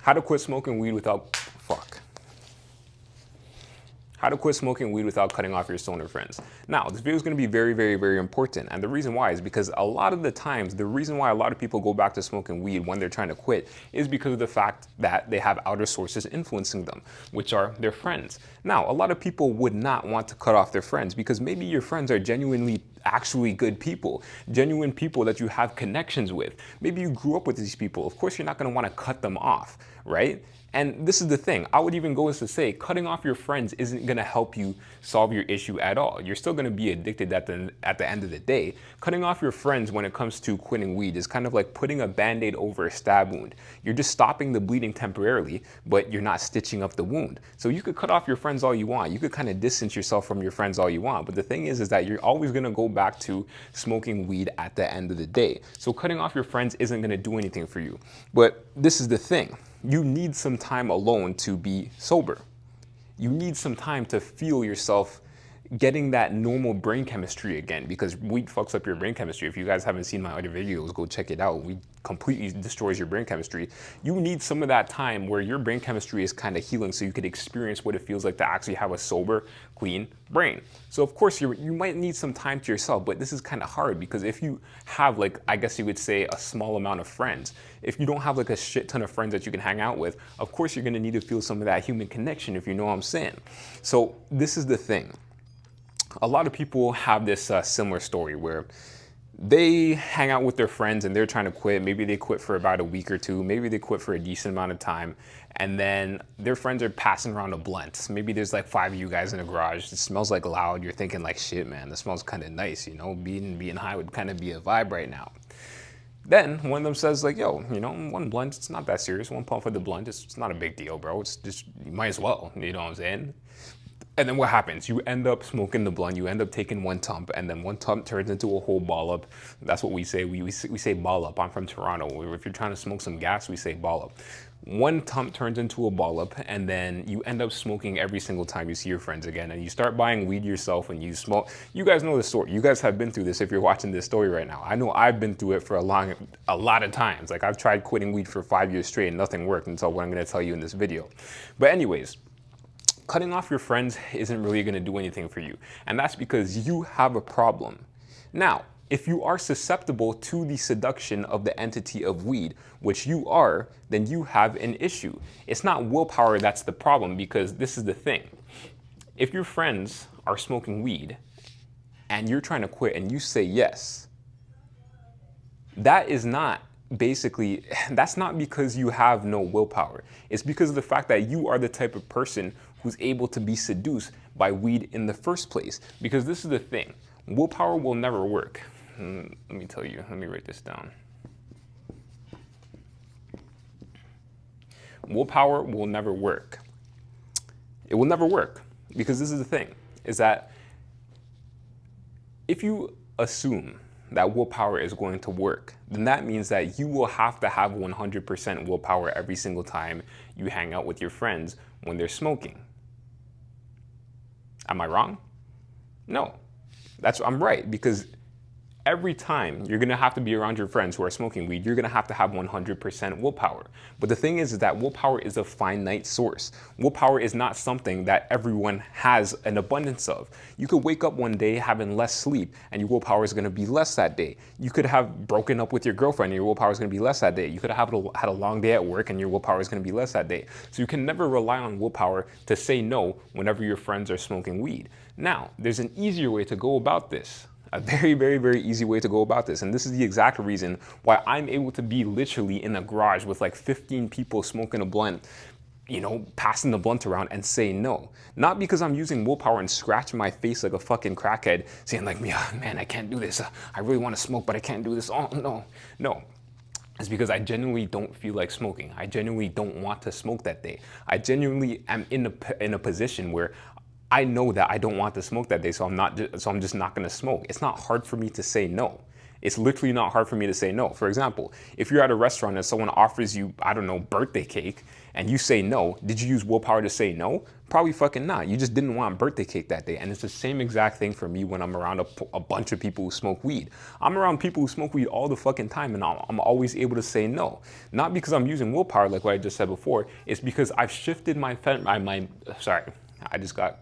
How to quit smoking weed without, fuck. How to quit smoking weed without cutting off your stoner friends. Now, this video is going to be very, very, very important. And the reason why is because a lot of the times, the reason why a lot of people go back to smoking weed when they're trying to quit is because of the fact that they have outer sources influencing them, which are their friends. Now, a lot of people would not want to cut off their friends because maybe your friends are genuinely actually good people, genuine people that you have connections with. Maybe you grew up with these people. Of course, you're not going to want to cut them off, right? And this is the thing. I would even go as to say cutting off your friends isn't going to help you solve your issue at all. You're still going to be addicted at the end of the day. Cutting off your friends when it comes to quitting weed is kind of like putting a band-aid over a stab wound. You're just stopping the bleeding temporarily, but you're not stitching up the wound. So you could cut off your friends all you want. You could kind of distance yourself from your friends all you want. But the thing is that you're always going to go back to smoking weed at the end of the day. So cutting off your friends isn't going to do anything for you. But this is the thing. You need some time alone to be sober. You need some time to feel yourself getting that normal brain chemistry again, because weed fucks up your brain chemistry. If you guys haven't seen my other videos, go check it out. Weed completely destroys your brain chemistry. You need some of that time where your brain chemistry is kind of healing so you could experience what it feels like to actually have a sober, clean brain. So of course you might need some time to yourself, but this is kind of hard because if you have, like, I guess you would say, a small amount of friends, if you don't have like a shit ton of friends that you can hang out with, of course you're going to need to feel some of that human connection, if you know what I'm saying. So this is the thing. A lot of people have this similar story where they hang out with their friends and they're trying to quit. Maybe they quit for about a week or two. Maybe they quit for a decent amount of time. And then their friends are passing around a blunt. Maybe there's like 5 of you guys in the garage. It smells like loud. You're thinking like, shit, man, this smells kind of nice. You know, being high would kind of be a vibe right now. Then one of them says like, yo, you know, one blunt, it's not that serious. One puff of the blunt, it's not a big deal, bro. It's just, you might as well, you know what I'm saying? And then what happens? You end up smoking the blunt. You end up taking one tump, and then one tump turns into a whole ball up. That's what we say. We say ball up. I'm from Toronto. If you're trying to smoke some gas, we say ball up. One tump turns into a ball up, and then you end up smoking every single time you see your friends again. And you start buying weed yourself, and you smoke. You guys know the story. You guys have been through this if you're watching this story right now. I know I've been through it for a lot of times. Like, I've tried quitting weed for 5 years straight, and nothing worked until what I'm going to tell you in this video. But anyways, cutting off your friends isn't really going to do anything for you. And that's because you have a problem. Now, if you are susceptible to the seduction of the entity of weed, which you are, then you have an issue. It's not willpower that's the problem, because this is the thing. If your friends are smoking weed and you're trying to quit and you say yes, that is not basically, that's not because you have no willpower. It's because of the fact that you are the type of person who's able to be seduced by weed in the first place. Because this is the thing, willpower will never work. Let me tell you, let me write this down. Willpower will never work. It will never work, because this is the thing, is that if you assume that willpower is going to work, then that means that you will have to have 100% willpower every single time you hang out with your friends when they're smoking. Am I wrong? No, I'm right, because every time you're gonna have to be around your friends who are smoking weed, you're gonna have 100% willpower. But the thing is that willpower is a finite source. Willpower is not something that everyone has an abundance of. You could wake up one day having less sleep and your willpower is gonna be less that day. You could have broken up with your girlfriend and your willpower is gonna be less that day. You could have had a long day at work and your willpower is gonna be less that day. So you can never rely on willpower to say no whenever your friends are smoking weed. Now, there's an easier way to go about this. A very, very, very easy way to go about this. And this is the exact reason why I'm able to be literally in a garage with like 15 people smoking a blunt, you know, passing the blunt around and say no. Not because I'm using willpower and scratching my face like a fucking crackhead saying like, man, I can't do this. I really want to smoke, but I can't do this. Oh, no, no. It's because I genuinely don't feel like smoking. I genuinely don't want to smoke that day. I genuinely am in a position where I know that I don't want to smoke that day, so I'm just not gonna smoke. It's not hard for me to say no. It's literally not hard for me to say no. For example, if you're at a restaurant and someone offers you, I don't know, birthday cake, and you say no, did you use willpower to say no? Probably fucking not. You just didn't want birthday cake that day. And it's the same exact thing for me when I'm around a bunch of people who smoke weed. I'm around people who smoke weed all the fucking time, and I'm always able to say no. Not because I'm using willpower like what I just said before. It's because I've shifted sorry, I just got,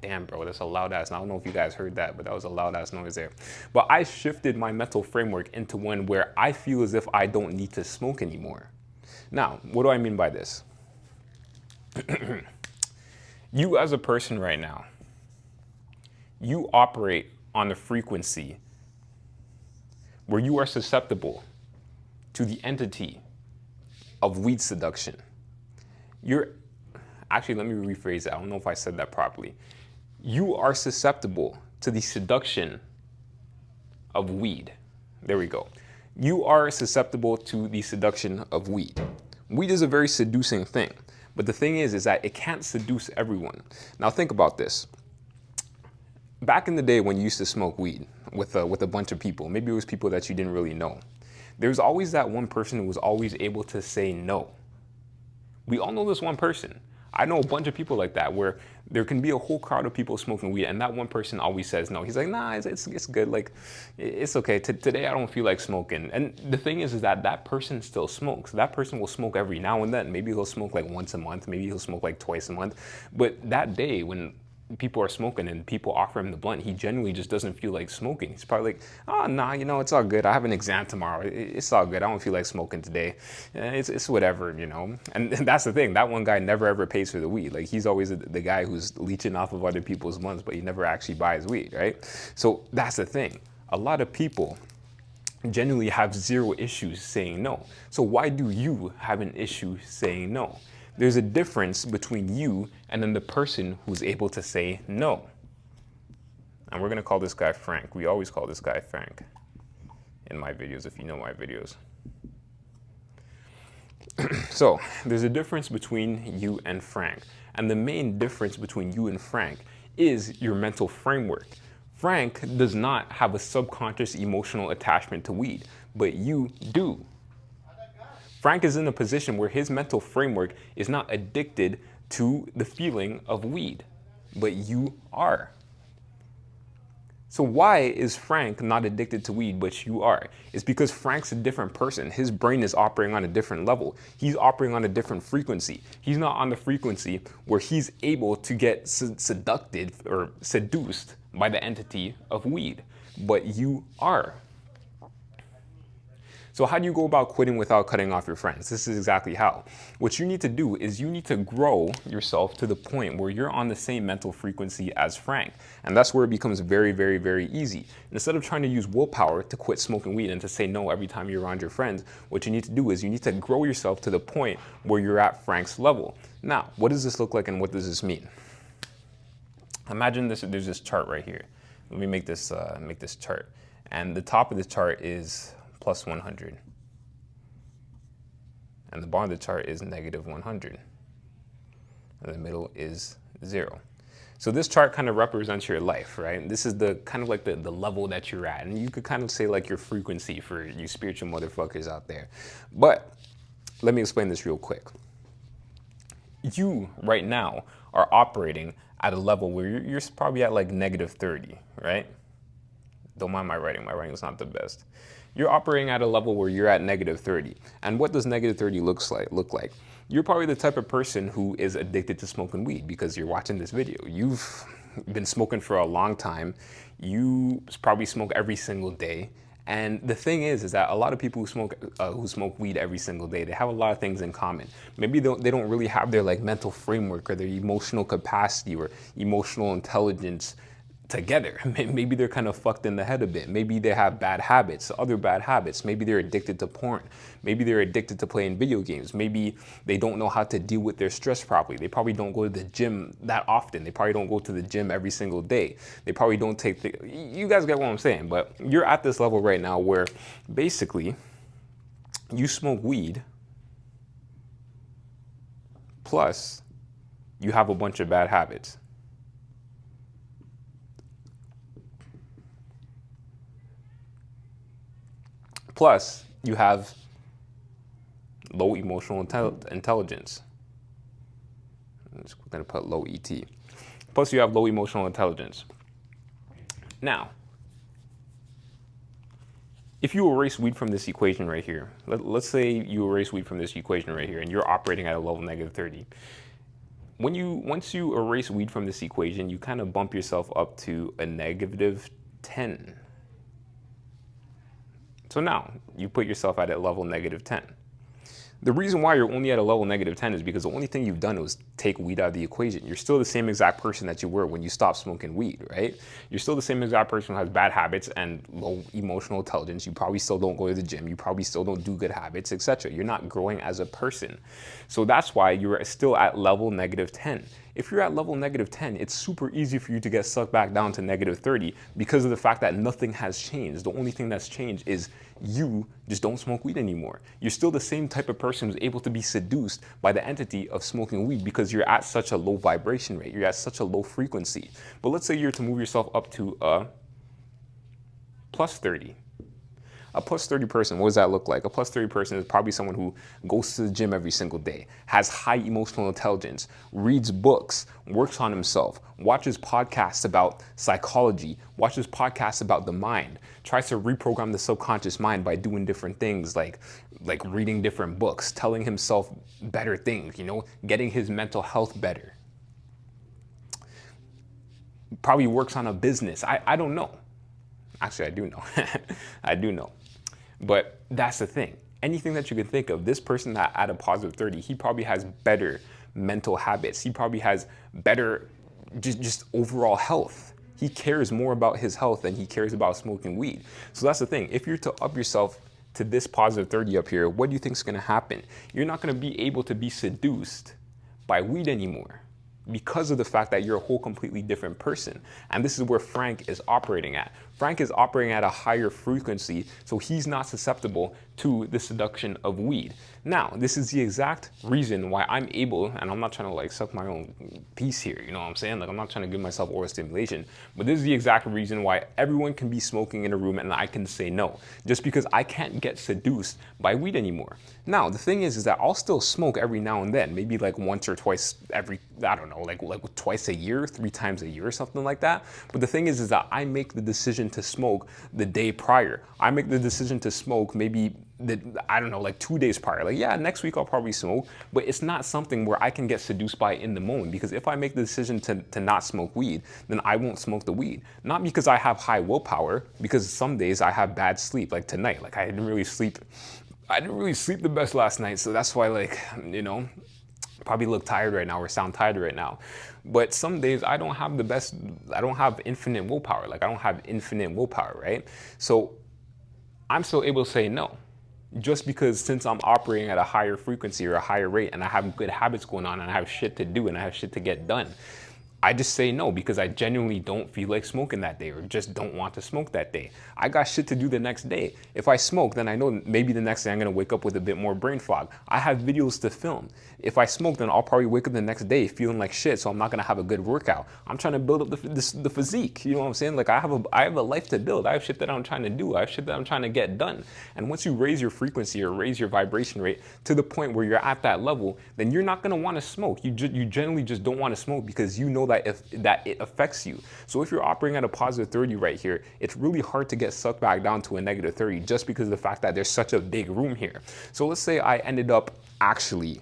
damn bro, that's a loud ass. I don't know if you guys heard that, but that was a loud ass noise there. But I shifted my mental framework into one where I feel as if I don't need to smoke anymore. Now, what do I mean by this? You as a person right now, you operate on a frequency where you are susceptible to the entity of weed seduction. Actually, let me rephrase that. I don't know if I said that properly. You are susceptible to the seduction of weed. There we go. You are susceptible to the seduction of weed. Weed is a very seducing thing. But the thing is that it can't seduce everyone. Now think about this. Back in the day when you used to smoke weed with a bunch of people, maybe it was people that you didn't really know, there's always that one person who was always able to say no. We all know this one person. I know a bunch of people like that where there can be a whole crowd of people smoking weed and that one person always says no. He's like, nah, it's good. Like, it's okay. Today I don't feel like smoking. And the thing is that that person still smokes. That person will smoke every now and then. Maybe he'll smoke like once a month. Maybe he'll smoke like twice a month. But that day when people are smoking and people offer him the blunt, he genuinely just doesn't feel like smoking. He's probably like, oh, nah, you know, it's all good. I have an exam tomorrow. It's all good. I don't feel like smoking today. It's whatever, you know. And that's the thing. That one guy never ever pays for the weed. Like, he's always the guy who's leeching off of other people's blunts, but he never actually buys weed, right? So that's the thing. A lot of people genuinely have zero issues saying no. So why do you have an issue saying no? There's a difference between you and then the person who's able to say no. And we're gonna call this guy Frank. We always call this guy Frank in my videos, if you know my videos. So there's a difference between you and Frank. And the main difference between you and Frank is your mental framework. Frank does not have a subconscious emotional attachment to weed, but you do. Frank is in a position where his mental framework is not addicted to the feeling of weed, but you are. So why is Frank not addicted to weed, but you are? It's because Frank's a different person. His brain is operating on a different level. He's operating on a different frequency. He's not on the frequency where he's able to get seduced or seduced by the entity of weed, but you are. So how do you go about quitting without cutting off your friends? This is exactly how. What you need to do is you need to grow yourself to the point where you're on the same mental frequency as Frank. And that's where it becomes very, very, very easy. Instead of trying to use willpower to quit smoking weed and to say no every time you're around your friends, what you need to do is you need to grow yourself to the point where you're at Frank's level. Now, what does this look like and what does this mean? Imagine there's this chart right here. Let me make this chart. And the top of this chart is plus 100. And the bottom of the chart is negative 100. And the middle is 0. So this chart kind of represents your life, right? This is the kind of like the level that you're at. And you could kind of say like your frequency for you spiritual motherfuckers out there. But let me explain this real quick. You right now are operating at a level where you're probably at like negative 30, right? Don't mind my writing. My writing is not the best. You're operating at a level where you're at negative 30. And what does negative 30 look like? You're probably the type of person who is addicted to smoking weed because you're watching this video. You've been smoking for a long time. You probably smoke every single day. And the thing is that a lot of people who smoke weed every single day, they have a lot of things in common. Maybe they don't really have their like mental framework or their emotional capacity or emotional intelligence together. Maybe they're kind of fucked in the head a bit. Maybe they have bad habits, other bad habits. Maybe they're addicted to porn. Maybe they're addicted to playing video games. Maybe they don't know how to deal with their stress properly. They probably don't go to the gym that often. They probably don't go to the gym every single day. They probably don't you guys get what I'm saying, but you're at this level right now where basically you smoke weed plus you have a bunch of bad habits. Plus, you have low emotional intelligence. I'm just going to put low ET. Plus, you have low emotional intelligence. Now, if you erase weed from this equation right here, let's say you erase weed from this equation right here, and you're operating at a level -30. Once you erase weed from this equation, you kind of bump yourself up to a -10. So now you put yourself at a level -10. The reason why you're only at a level -10 is because the only thing you've done was take weed out of the equation. You're still the same exact person that you were when you stopped smoking weed, right? You're still the same exact person who has bad habits and low emotional intelligence. You probably still don't go to the gym. You probably still don't do good habits, etc. You're not growing as a person. So that's why you're still at level -10. If you're at level -10, it's super easy for you to get sucked back down to -30 because of the fact that nothing has changed. The only thing that's changed is you just don't smoke weed anymore. You're still the same type of person who's able to be seduced by the entity of smoking weed because you're at such a low vibration rate. You're at such a low frequency. But let's say you're to move yourself up to a +30. A +30 person, what does that look like? A +30 person is probably someone who goes to the gym every single day, has high emotional intelligence, reads books, works on himself, watches podcasts about psychology, watches podcasts about the mind, tries to reprogram the subconscious mind by doing different things like reading different books, telling himself better things, getting his mental health better. Probably works on a business. I don't know. Actually, I do know. I do know. But that's the thing. Anything that you can think of, this person that at a +30, he probably has better mental habits. He probably has better just overall health. He cares more about his health than he cares about smoking weed. So that's the thing. If you're to up yourself to this +30 up here, what do you think is going to happen? You're not going to be able to be seduced by weed anymore, because of the fact that you're a whole completely different person. And this is where Frank is operating at. Frank is operating at a higher frequency, so he's not susceptible to the seduction of weed. Now, this is the exact reason why I'm able, and I'm not trying to suck my own piece here, you know what I'm saying? I'm not trying to give myself oral stimulation, but this is the exact reason why everyone can be smoking in a room and I can say no, just because I can't get seduced by weed anymore. Now, the thing is that I'll still smoke every now and then, maybe once or twice every, I don't know, like twice a year, 3 times a year or something like that. But the thing is that I make the decision to smoke the day prior. I make the decision to smoke maybe I don't know, 2 days prior. Yeah, next week I'll probably smoke, but it's not something where I can get seduced by in the moment, because if I make the decision to not smoke weed, then I won't smoke the weed. Not because I have high willpower, because some days I have bad sleep, like tonight. I didn't really sleep the best last night, so that's why probably look tired right now or sound tired right now. But some days I don't have infinite willpower. I don't have infinite willpower, right? So I'm still able to say no. Just because since I'm operating at a higher frequency or a higher rate and I have good habits going on and I have shit to do and I have shit to get done, I just say no because I genuinely don't feel like smoking that day or just don't want to smoke that day. I got shit to do the next day. If I smoke, then I know maybe the next day I'm gonna wake up with a bit more brain fog. I have videos to film. If I smoke, then I'll probably wake up the next day feeling like shit, so I'm not gonna have a good workout. I'm trying to build up the physique, you know what I'm saying? I have a life to build. I have shit that I'm trying to do. I have shit that I'm trying to get done. And once you raise your frequency or raise your vibration rate to the point where you're at that level, then you're not gonna wanna smoke. You generally just don't wanna smoke because you know that it affects you. So if you're operating at a +30 right here, it's really hard to get sucked back down to a -30 just because of the fact that there's such a big room here. So let's say I ended up actually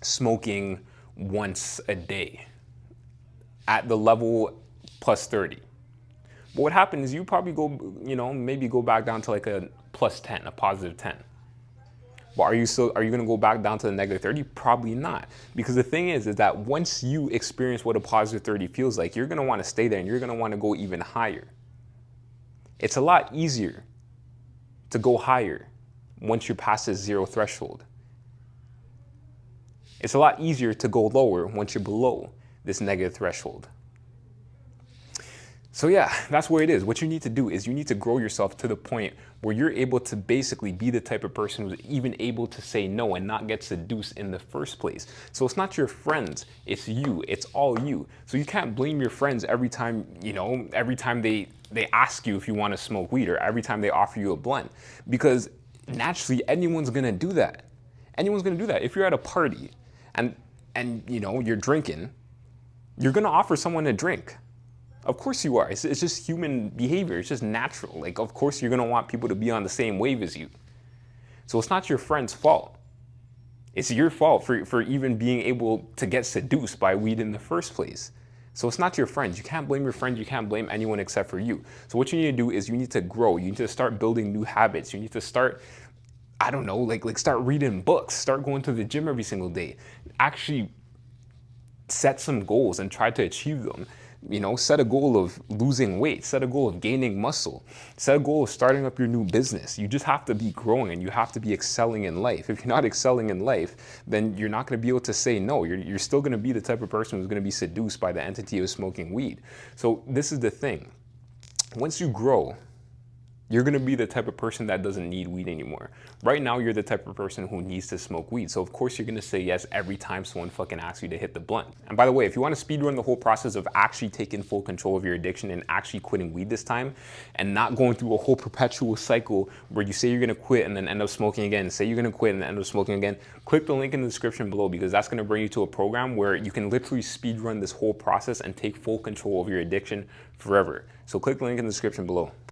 smoking once a day at the level +30. But what happens is you probably go, maybe go back down to a +10, a +10. But are you going to go back down to the -30? Probably not. Because the thing is that once you experience what a +30 feels like, you're going to want to stay there and you're going to want to go even higher. It's a lot easier to go higher once you're past this 0 threshold. It's a lot easier to go lower once you're below this negative threshold. So yeah, that's what it is. What you need to do is you need to grow yourself to the point where you're able to basically be the type of person who's even able to say no and not get seduced in the first place. So it's not your friends, it's you, it's all you. So you can't blame your friends every time, every time they ask you if you want to smoke weed or every time they offer you a blunt, because naturally anyone's gonna do that. Anyone's gonna do that. If you're at a party and you're drinking, you're gonna offer someone a drink. Of course you are. It's just human behavior. It's just natural. Like, of course you're gonna want people to be on the same wave as you. So it's not your friend's fault. It's your fault for even being able to get seduced by weed in the first place. So it's not your friends. You can't blame your friends. You can't blame anyone except for you. So what you need to do is you need to grow. You need to start building new habits. You need to start, I don't know, like start reading books, start going to the gym every single day. Actually set some goals and try to achieve them. Set a goal of losing weight, set a goal of gaining muscle, set a goal of starting up your new business. You just have to be growing and you have to be excelling in life. If you're not excelling in life, then you're not going to be able to say no. You're still going to be the type of person who's going to be seduced by the entity of smoking weed. So this is the thing. Once you grow, you're gonna be the type of person that doesn't need weed anymore. Right now, you're the type of person who needs to smoke weed. So of course you're gonna say yes every time someone fucking asks you to hit the blunt. And by the way, if you wanna speedrun the whole process of actually taking full control of your addiction and actually quitting weed this time, and not going through a whole perpetual cycle where you say you're gonna quit and then end up smoking again, say you're gonna quit and then end up smoking again, click the link in the description below, because that's gonna bring you to a program where you can literally speedrun this whole process and take full control of your addiction forever. So click the link in the description below.